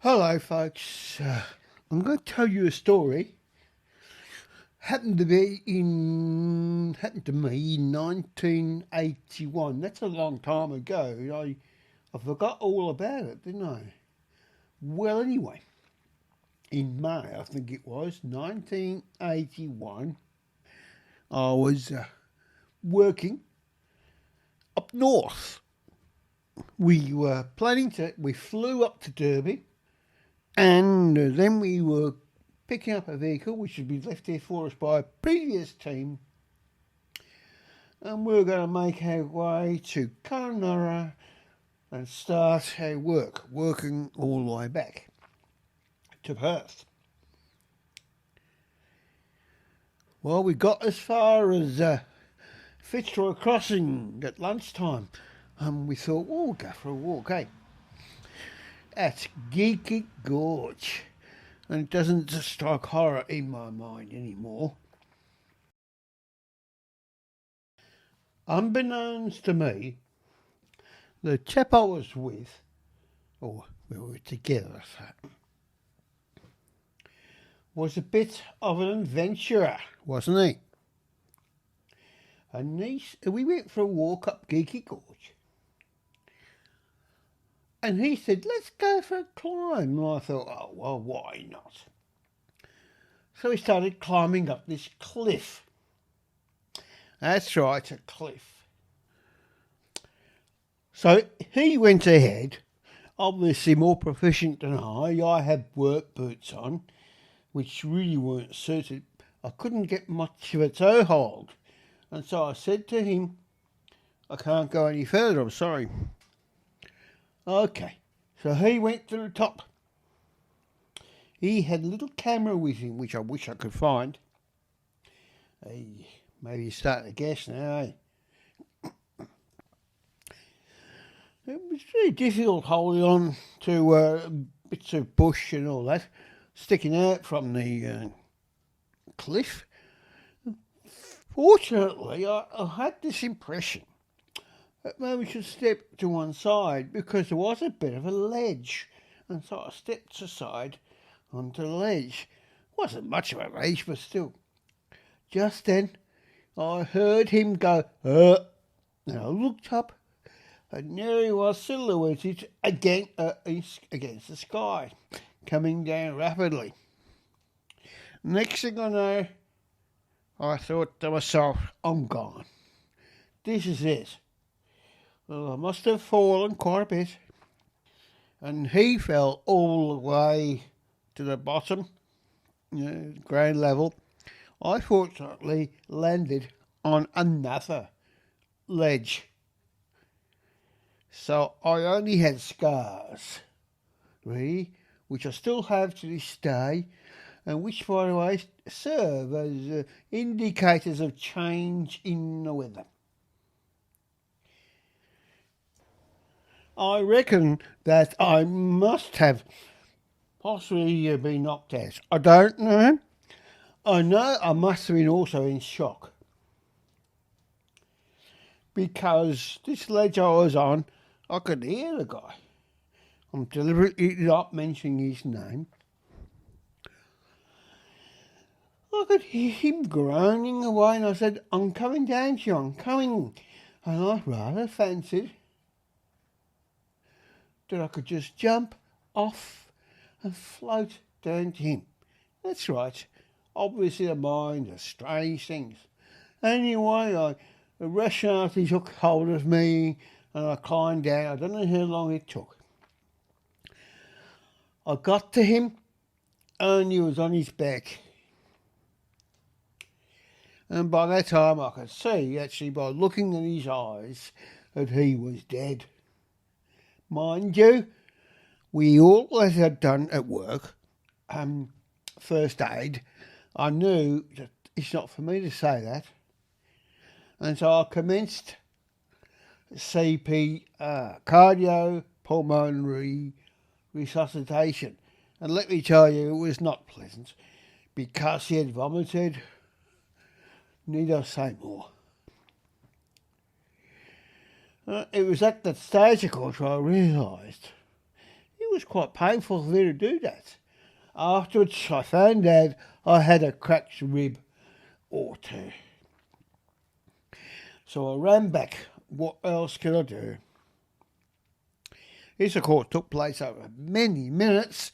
Hello, folks. I'm going to tell you a story. Happened to me in 1981. That's a long time ago. I forgot all about it, didn't I? Well, anyway, in May, I think it was 1981. I was working up north. We flew up to Derby, and then we were picking up a vehicle which had been left there for us by a previous team, and we were going to make our way to Kununurra and start our working all the way back to Perth. Well, we got as far as Fitzroy Crossing at lunchtime, and we thought, oh, we'll go for a walk, eh? At Gieke Gorge, and it doesn't strike horror in my mind anymore. Unbeknownst to me, the chap I was with, or we were together, was a bit of an adventurer, wasn't he? And we went for a walk up Gieke Gorge. And he said, let's go for a climb. And I thought, oh, well, why not? So we started climbing up this cliff. That's right, a cliff. So he went ahead, obviously more proficient than I. I had work boots on, which really weren't suited. I couldn't get much of a toe hold. And so I said to him, I can't go any further, I'm sorry. Okay, so he went to the top. He had a little camera with him, which I wish I could find. Hey, maybe you're starting to guess now, eh? It was very difficult holding on to bits of bush and all that, sticking out from the cliff. Fortunately, I had this impression that maybe we should step to one side because there was a bit of a ledge. And so I stepped aside onto the ledge. Wasn't much of a ledge, but still. Just then, I heard him go, and I looked up, and there he was silhouetted against the sky, coming down rapidly. Next thing I know, I thought to myself, I'm gone. This is it. Well, I must have fallen quite a bit. And he fell all the way to the bottom, ground level. I fortunately landed on another ledge. So I only had scars, really, which I still have to this day, and which, by the way, serve as indicators of change in the weather. I reckon that I must have possibly been knocked out. I don't know. I know I must have been also in shock. Because this ledge I was on, I could hear the guy. I'm deliberately not mentioning his name. I could hear him groaning away, and I said, I'm coming down to you, I'm coming. And I rather fancied that I could just jump off and float down to him. That's right. Obviously the mind does strange things. Anyway, the Russian took hold of me and I climbed down. I don't know how long it took. I got to him and he was on his back. And by that time I could see, actually by looking in his eyes, that he was dead. Mind you, we always had done at work first aid. I knew that it's not for me to say that. And so I commenced CP, cardiopulmonary resuscitation. And let me tell you, it was not pleasant because he had vomited. Need I say more? It was at that stage, of course, where I realised he was quite painful for me to do that. Afterwards, I found out I had a cracked rib or two. So I ran back. What else could I do? This, of course, took place over many minutes.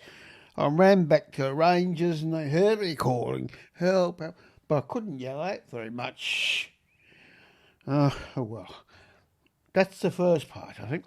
I ran back to the rangers and they heard me calling, help, help, but I couldn't yell out very much. Oh well, that's the first part, I think.